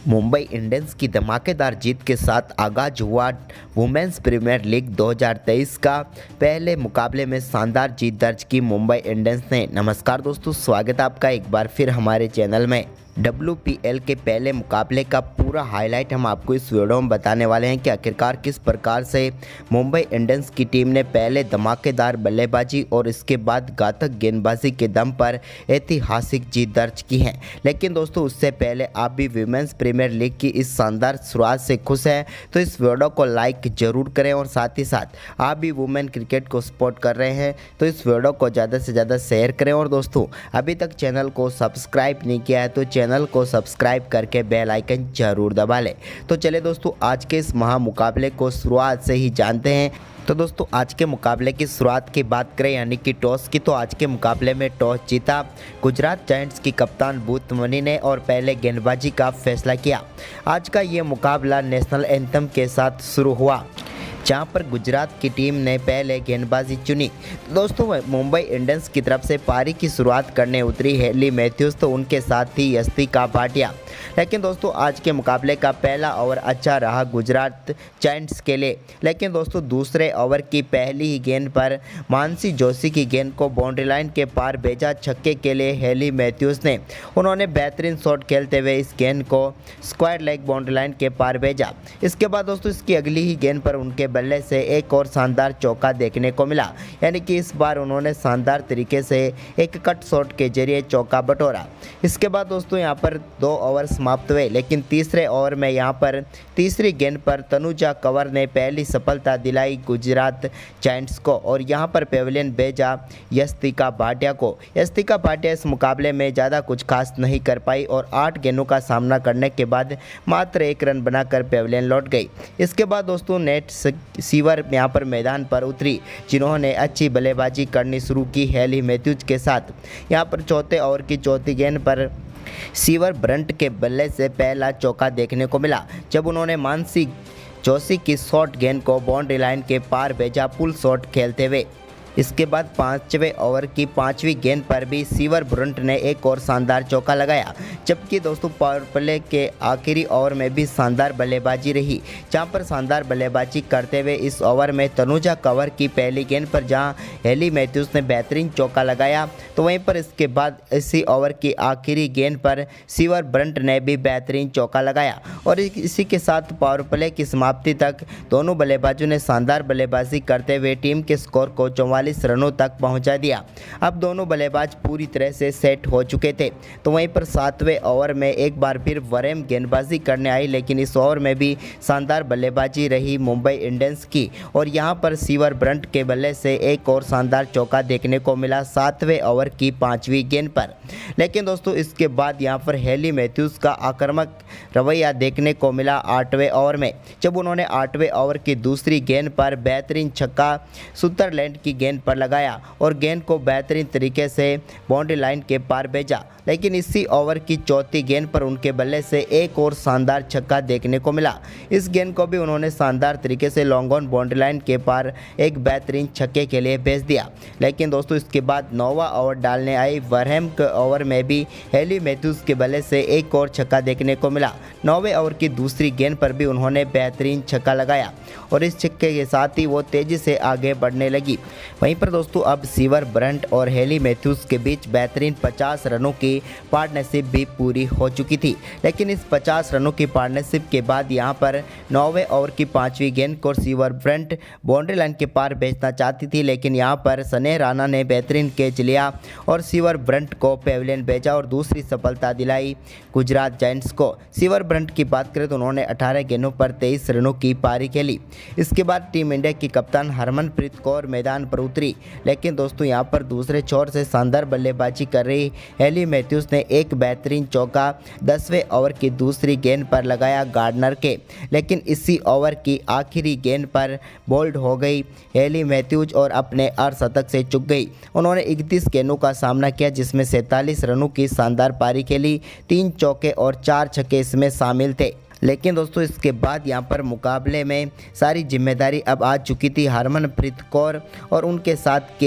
Mumbai Indians की धमाकेदार जीत के साथ आगाज हुआ वुमेन्स प्रीमियर लीग 2023 का। पहले मुकाबले में शानदार जीत दर्ज की मुंबई इंडियंस ने। नमस्कार दोस्तों, स्वागत है आपका एक बार फिर हमारे चैनल में। WPL के पहले मुकाबले का पूरा हाईलाइट हम आपको इस वीडियो में बताने वाले हैं कि आखिरकार किस प्रकार से मुंबई इंडियंस की टीम ने पहले धमाकेदार बल्लेबाजी और इसके बाद घातक गेंदबाजी के दम पर ऐतिहासिक जीत दर्ज की है। लेकिन दोस्तों, उससे पहले आप भी विमेंस प्रीमियर लीग की इस शानदार शुरुआत से खुश हैं तो इस वीडियो को लाइक जरूर करें, और साथ ही साथ आप भी वुमेन क्रिकेट को सपोर्ट कर रहे हैं तो इस वीडियो को ज़्यादा से ज़्यादा शेयर करें। और दोस्तों, अभी तक चैनल को सब्सक्राइब नहीं किया है तो चैनल को सब्सक्राइब करके बेल आइकन जरूर दबा लें। तो चले दोस्तों, आज के इस महा मुकाबले को शुरुआत से ही जानते हैं। तो दोस्तों, आज के मुकाबले की शुरुआत की बात करें यानी कि टॉस की, तो आज के मुकाबले में टॉस जीता गुजरात जायंट्स की कप्तान भूतमनी ने और पहले गेंदबाजी का फैसला किया। आज का ये मुकाबला नेशनल एंथम के साथ शुरू हुआ, जहां पर गुजरात की टीम ने पहले गेंदबाजी चुनी। तो दोस्तों, मुंबई इंडियंस की तरफ से पारी की शुरुआत करने उतरी हेली मैथ्यूज, तो उनके साथ ही यस्तिका भाटिया। लेकिन दोस्तों, आज के मुकाबले का पहला ओवर अच्छा रहा गुजरात जायंट्स के लिए। लेकिन दोस्तों, दूसरे ओवर की पहली ही गेंद पर मानसी जोशी की गेंद को बाउंड्री लाइन के पार भेजा छक्के के लिए हेली मैथ्यूज ने। उन्होंने बेहतरीन शॉट खेलते हुए इस गेंद को स्क्वायर लेग बाउंड्री लाइन के पार भेजा। इसके बाद दोस्तों, इसकी अगली ही गेंद पर उनके बल्ले से एक और शानदार चौका देखने को मिला, यानी कि इस बार उन्होंने शानदार तरीके से एक कट शॉट के जरिए चौका बटोरा। इसके बाद दोस्तों, यहाँ पर 2 ओवर समाप्त हुए, लेकिन तीसरे ओवर में यहाँ पर तीसरी गेंद पर तनुजा कंवर ने पहली सफलता दिलाई गुजरात जायंट्स को, और यहाँ पर पेविलियन भेजा यस्तिका भाटिया को। यस्तिका भाटिया इस मुकाबले में ज़्यादा कुछ खास नहीं कर पाई और 8 गेंदों का सामना करने के बाद मात्र 1 रन बनाकर पेविलियन लौट गई। इसके बाद दोस्तों, नेट सीवर यहाँ पर मैदान पर उतरी, जिन्होंने अच्छी बल्लेबाजी करनी शुरू की हेली मैथ्यूज के साथ। यहाँ पर चौथे ओवर की चौथी गेंद पर सीवर ब्रंट के बल्ले से पहला चौका देखने को मिला, जब उन्होंने मानसी जोशी की शॉर्ट गेंद को बाउंड्री लाइन के पार भेजा पुल शॉट खेलते हुए। इसके बाद 5वें ओवर की 5वीं गेंद पर भी सीवर ब्रंट ने एक और शानदार चौका लगाया। जबकि दोस्तों, पावर प्ले के आखिरी ओवर में भी शानदार बल्लेबाजी रही, जहां पर शानदार बल्लेबाजी करते हुए इस ओवर में तनुजा कंवर की पहली गेंद पर जहां हेली मैथ्यूज ने बेहतरीन चौका लगाया, तो वहीं पर इसके बाद इसी ओवर की आखिरी गेंद पर सीवर ब्रंट ने भी बेहतरीन चौका लगाया। और इसी के साथ पावर प्ले की समाप्ति तक दोनों बल्लेबाजों ने शानदार बल्लेबाजी करते हुए टीम के स्कोर को 44 रनों तक पहुंचा दिया। अब दोनों बल्लेबाज पूरी तरह से सेट हो चुके थे। तो वहीं पर 7वें ओवर में एक बार फिर वरेम गेंदबाजी करने आई, लेकिन इस ओवर में भी शानदार बल्लेबाजी रही मुंबई इंडियंस की, और यहां पर सीवर ब्रंट के बल्ले से एक और शानदार चौका देखने को मिला 7वें ओवर की 5वीं गेंद पर। लेकिन दोस्तों, इसके बाद यहां पर हेली मैथ्यूज का आक्रामक रवैया देखने को मिला 8वें ओवर में, जब उन्होंने 8वें ओवर की दूसरी गेंद पर बेहतरीन छक्का सुदरलैंड की गेंद पर लगाया और गेंद को बेहतरीन तरीके से बाउंड्री लाइन के पार भेजा। लेकिन इसी ओवर की चौथी गेंद पर उनके बल्ले से एक और शानदार छक्का देखने को मिला। इस गेंद को भी उन्होंने शानदार तरीके से लॉन्ग ऑन बाउंड्री लाइन के पार एक बेहतरीन छक्के के लिए भेज दिया। लेकिन दोस्तों, इसके बाद 9वां ओवर डालने आई वरहम के ओवर में भी हेली मैथ्यूज के बल्ले से एक और छक्का देखने को मिला। 9वें ओवर की दूसरी गेंद पर भी उन्होंने बेहतरीन छक्का लगाया और इस छक्के के साथ ही वो तेज़ी से आगे बढ़ने लगी। वहीं पर दोस्तों, अब सीवर ब्रंट और हेली मैथ्यूज के बीच बेहतरीन 50 रनों की पार्टनरशिप भी पूरी हो चुकी थी। लेकिन इस 50 रनों की पार्टनरशिप के बाद यहां पर 9वें ओवर की 5वीं गेंद को सीवर ब्रंट बाउंड्री लाइन के पार भेजना चाहती थी, लेकिन यहां पर स्नेह राणा ने बेहतरीन कैच लिया और सीवर ब्रंट को पेविलियन भेजा और दूसरी सफलता दिलाई गुजरात जायंट्स को। सीवर ब्रंट की बात करें तो उन्होंने 18 गेंदों पर 23 रनों की पारी खेली। इसके बाद टीम इंडिया की कप्तान हरमनप्रीत कौर मैदान पर उतरी, लेकिन दोस्तों, यहां पर दूसरे छोर से शानदार बल्लेबाजी कर रही हेली मैथ्यूज ने एक बेहतरीन चौका 10वें ओवर की दूसरी गेंद पर लगाया गार्डनर के, लेकिन इसी ओवर की आखिरी गेंद पर बोल्ड हो गई हेली मैथ्यूज और अपने अर्धशतक से चूक गई। उन्होंने 31 गेंदों का सामना किया, जिसमें 47 रनों की शानदार पारी खेली। 3 चौके और 4 छक्के इसमें शामिल थे। लेकिन दोस्तों, इसके बाद यहाँ पर मुकाबले में सारी जिम्मेदारी अब आ चुकी थी हरमनप्रीत कौर और उनके साथ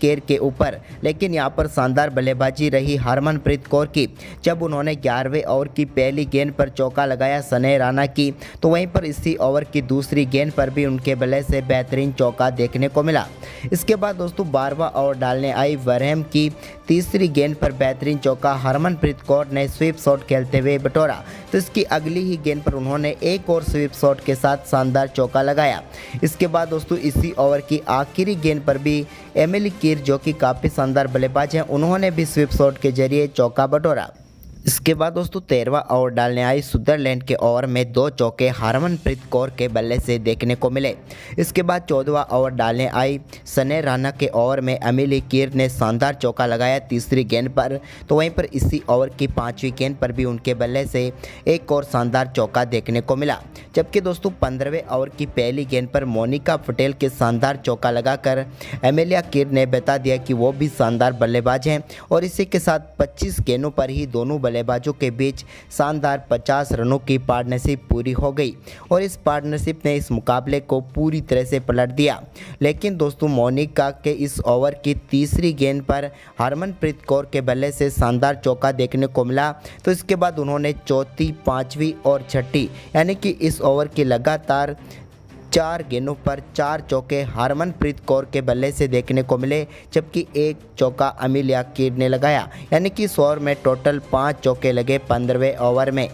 केर के ऊपर। लेकिन यहां पर शानदार बल्लेबाजी रही हरमनप्रीत कौर की, जब उन्होंने 11वें ओवर की पहली गेंद पर चौका लगाया सने राणा की, तो वहीं पर इसी ओवर की दूसरी गेंद पर भी उनके बल्ले से बेहतरीन चौका देखने को मिला। इसके बाद दोस्तों 12वां ओवर डालने आई वरहम की तीसरी गेंद पर बेहतरीन चौका हरमनप्रीत कौर ने स्वीप शॉट खेलते हुए बटोरा, तो इसकी अगली ही गेंद पर उन्होंने एक और स्वीप शॉट के साथ शानदार चौका लगाया। इसके बाद दोस्तों इसी ओवर की आखिरी गेंद पर भी एमिली कीर, जो कि काफ़ी शानदार बल्लेबाज हैं, उन्होंने भी स्वीप शॉट के जरिए चौका बटोरा। इसके बाद दोस्तों 13वां ओवर डालने आई सुदरलैंड के ओवर में 2 चौके हरमनप्रीत कौर के बल्ले से देखने को मिले। इसके बाद 14वां ओवर डालने आई सने राणा के ओवर में एमिली कीर ने शानदार चौका लगाया तीसरी गेंद पर, तो वहीं पर इसी ओवर की 5वीं गेंद पर भी उनके बल्ले से एक और शानदार चौका देखने को मिला। जबकि दोस्तों 15वें ओवर की पहली गेंद पर मोनिका पटेल के शानदार चौका लगाकर एमिलिया कीर ने बता दिया कि वो भी शानदार बल्लेबाज हैं, और इसी के साथ 25 गेंदों पर ही दोनों बल्लेबाजों के बीच शानदार 50 रनों की पार्टनरशिप पूरी हो गई, और इस पार्टनरशिप ने इस मुकाबले को पूरी तरह से पलट दिया। लेकिन दोस्तों मोनिका के इस ओवर की तीसरी गेंद पर हरमनप्रीत कौर के बल्ले से शानदार चौका देखने को मिला, तो इसके बाद उन्होंने चौथी, 5वीं और 6ठी यानी कि इस ओवर की लगातार 4 गेंदों पर 4 चौके हरमनप्रीत कौर के बल्ले से देखने को मिले, जबकि एक चौका एमिलिया कीर ने लगाया, यानी कि इस ओवर में टोटल 5 चौके लगे 15वें ओवर में।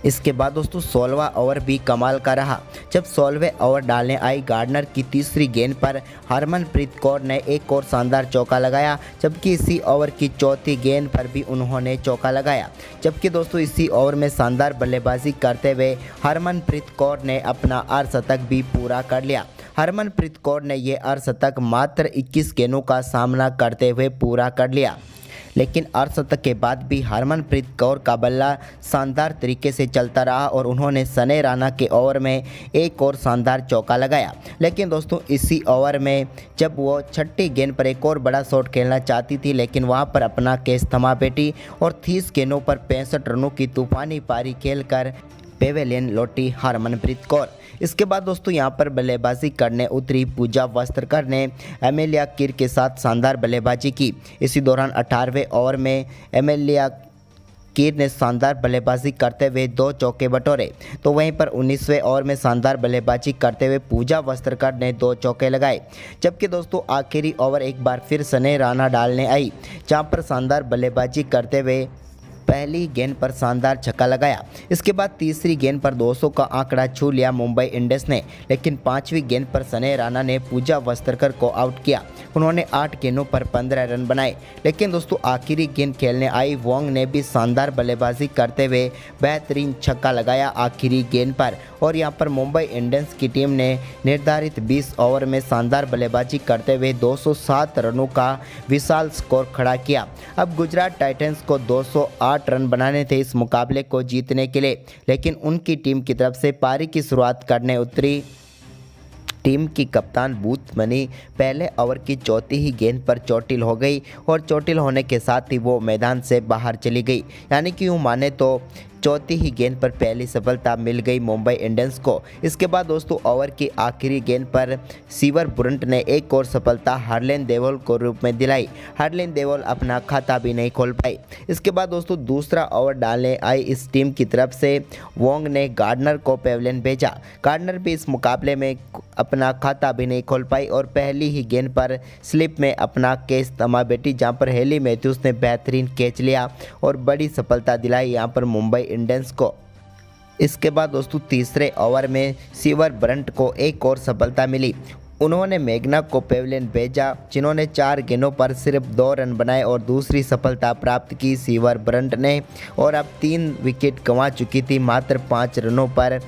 इसके बाद दोस्तों 16वां ओवर भी कमाल का रहा, जब 16वें ओवर डालने आई गार्डनर की तीसरी गेंद पर हरमनप्रीत कौर ने एक और शानदार चौका लगाया, जबकि इसी ओवर की चौथी गेंद पर भी उन्होंने चौका लगाया। जबकि दोस्तों इसी ओवर में शानदार बल्लेबाजी करते हुए हरमनप्रीत कौर ने अपना अर्धशतक भी पूरा कर लिया। हरमनप्रीत कौर ने ये अर्धशतक मात्र 21 गेंदों का सामना करते हुए पूरा कर लिया। लेकिन अर्धशतक के बाद भी हरमनप्रीत कौर का बल्ला शानदार तरीके से चलता रहा, और उन्होंने सने राणा के ओवर में एक और शानदार चौका लगाया। लेकिन दोस्तों इसी ओवर में जब वो 6ठी गेंद पर एक और बड़ा शॉट खेलना चाहती थी, लेकिन वहां पर अपना केस थमा बैठी और 30 गेंदों पर 65 रनों की तूफानी पारी खेलकर पेवेलियन लौटी हरमनप्रीत कौर। इसके बाद दोस्तों यहां पर बल्लेबाजी करने उतरी पूजा वस्त्रकर ने एमिलिया कीर के साथ शानदार बल्लेबाजी की। इसी दौरान 18वें ओवर में एमिलिया कीर ने शानदार बल्लेबाजी करते हुए 2 चौके बटोरे, तो वहीं पर 19वें ओवर में शानदार बल्लेबाजी करते हुए पूजा वस्त्रकर ने 2 चौके लगाए। जबकि दोस्तों आखिरी ओवर एक बार फिर सने राणा डालने आई, जहां पर शानदार बल्लेबाजी करते हुए पहली गेंद पर शानदार छक्का लगाया। इसके बाद तीसरी गेंद पर 200 का आंकड़ा छू लिया मुंबई इंडियंस ने, लेकिन 5वीं गेंद पर सने राणा ने पूजा वस्त्रकर को आउट किया। उन्होंने 8 गेंदों पर 15 रन बनाए। लेकिन दोस्तों आखिरी गेंद खेलने आई वोंग ने भी शानदार बल्लेबाजी करते हुए बेहतरीन छक्का लगाया आखिरी गेंद पर, और यहां पर मुंबई इंडियंस की टीम ने निर्धारित 20 ओवर में शानदार बल्लेबाजी करते हुए 207 रनों का विशाल स्कोर खड़ा किया। अब गुजरात टाइटंस को 208 रन बनाने थे इस मुकाबले को जीतने के लिए, लेकिन उनकी टीम की तरफ से पारी की शुरुआत करने उतरी टीम की कप्तान बूथमनी पहले ओवर की चौथी ही गेंद पर चोटिल हो गई, और चोटिल होने के साथ ही वो मैदान से बाहर चली गई। यानी कि यूँ माने तो चौथी ही गेंद पर पहली सफलता मिल गई मुंबई इंडियंस को। इसके बाद दोस्तों ओवर की आखिरी गेंद पर सीवर बुरंट ने एक और सफलता हरलेन देवल को रूप में दिलाई। हरलेन देवल अपना खाता भी नहीं खोल पाई। इसके बाद दोस्तों दूसरा ओवर डालने आई इस टीम की तरफ से वोंग ने गार्डनर को पेवेलियन भेजा। गार्डनर भी इस मुकाबले में अपना खाता भी नहीं खोल पाई और पहली ही गेंद पर स्लिप में अपना कैच थमा बैठी, जहां पर हेली मैथ्यूज ने बेहतरीन कैच लिया और बड़ी सफलता दिलाई यहां पर मुंबई इंडियंस को। इसके बाद दोस्तों तीसरे ओवर में सीवर ब्रंट को एक और सफलता मिली। उन्होंने मेघना को पेवेलियन भेजा, जिन्होंने 4 गेंदों पर सिर्फ 2 रन बनाए और दूसरी सफलता प्राप्त की सीवर ब्रंट ने, और अब 3 विकेट गंवा चुकी थी मात्र 5 रनों पर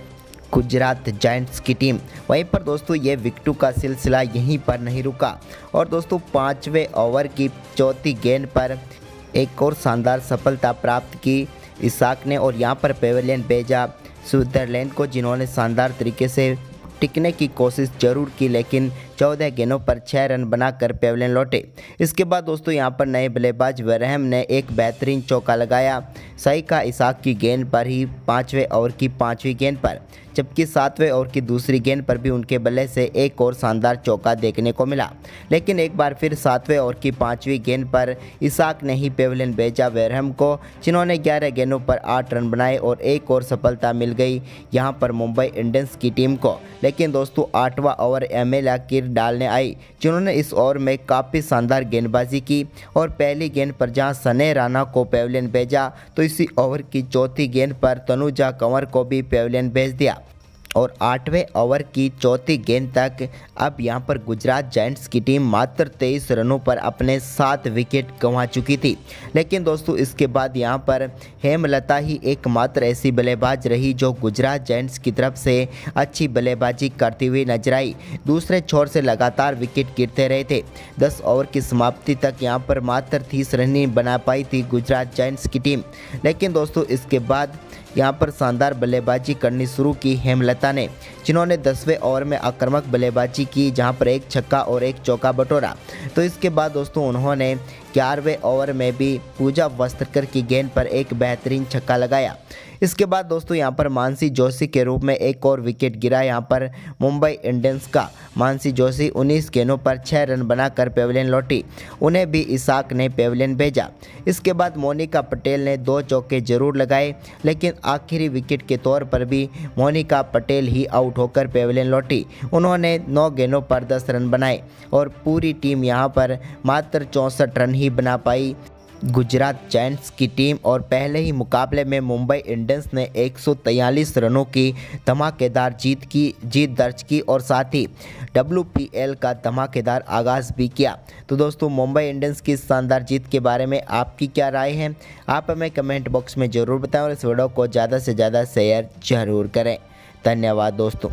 गुजरात जायंट्स की टीम। वहीं पर दोस्तों ये विकेटों का सिलसिला यहीं पर नहीं रुका, और दोस्तों 5वें ओवर की चौथी गेंद पर एक और शानदार सफलता प्राप्त की इसाक ने, और यहां पर पेवेलियन भेजा स्विट्जरलैंड को, जिन्होंने शानदार तरीके से टिकने की कोशिश जरूर की लेकिन 14 गेंदों पर 6 रन बनाकर पेविलियन लौटे। इसके बाद दोस्तों यहाँ पर नए बल्लेबाज वरहम ने एक बेहतरीन चौका लगाया सही का इसाक की गेंद पर ही 5वें ओवर की 5वीं गेंद पर, जबकि 7वें ओवर की दूसरी गेंद पर भी उनके बल्ले से एक और शानदार चौका देखने को मिला। लेकिन एक बार फिर 7वें ओवर की 5वीं गेंद पर इसाक ने ही पेविलियन भेजा वरहम को, जिन्होंने 11 गेंदों पर 8 रन बनाए और एक और सफलता मिल गई यहाँ पर मुंबई इंडियंस की टीम को। लेकिन दोस्तों 8वां ओवर एमएल अकीर डालने आई, जिन्होंने इस ओवर में काफ़ी शानदार गेंदबाजी की और पहली गेंद पर जहां सने राणा को पेविलियन भेजा तो इसी ओवर की चौथी गेंद पर तनुजा कंवर को भी पेविलियन भेज दिया और 8वें ओवर की चौथी गेंद तक अब यहां पर गुजरात जायंट्स की टीम मात्र 23 रनों पर अपने 7 विकेट गंवा चुकी थी। लेकिन दोस्तों इसके बाद यहां पर हेमलता ही एकमात्र ऐसी बल्लेबाज रही जो गुजरात जायंट्स की तरफ से अच्छी बल्लेबाजी करती हुई नजर आई। दूसरे छोर से लगातार विकेट गिरते रहे थे। 10 ओवर की समाप्ति तक यहां पर मात्र 30 रन ही बना पाई थी गुजरात जायंट्स की टीम। लेकिन दोस्तों इसके बाद यहाँ पर शानदार बल्लेबाजी करनी शुरू की हेमलता ने, जिन्होंने 10वें ओवर में आक्रामक बल्लेबाजी की जहाँ पर एक छक्का और एक चौका बटोरा। तो इसके बाद दोस्तों उन्होंने 11वें ओवर में भी पूजा वस्त्रकर की गेंद पर एक बेहतरीन छक्का लगाया। इसके बाद दोस्तों यहाँ पर मानसी जोशी के रूप में एक और विकेट गिरा यहाँ पर मुंबई इंडियंस का। मानसी जोशी 19 गेंदों पर 6 रन बनाकर पेविलियन लौटी, उन्हें भी इसाक ने पेविलियन भेजा। इसके बाद मोनिका पटेल ने 2 चौके जरूर लगाए, लेकिन आखिरी विकेट के तौर पर भी मोनिका पटेल ही आउट होकर पेविलियन लौटी। उन्होंने 9 गेंदों पर 10 रन बनाए और पूरी टीम यहाँ पर मात्र 64 रन ही बना पाई गुजरात जायंट्स की टीम। और पहले ही मुकाबले में मुंबई इंडियंस ने 143 रनों की धमाकेदार जीत दर्ज की और साथ ही WPL का धमाकेदार आगाज़ भी किया। तो दोस्तों मुंबई इंडियंस की शानदार जीत के बारे में आपकी क्या राय है, आप हमें कमेंट बॉक्स में ज़रूर बताएं और इस वीडियो को ज़्यादा से ज़्यादा शेयर ज़रूर करें। धन्यवाद दोस्तों।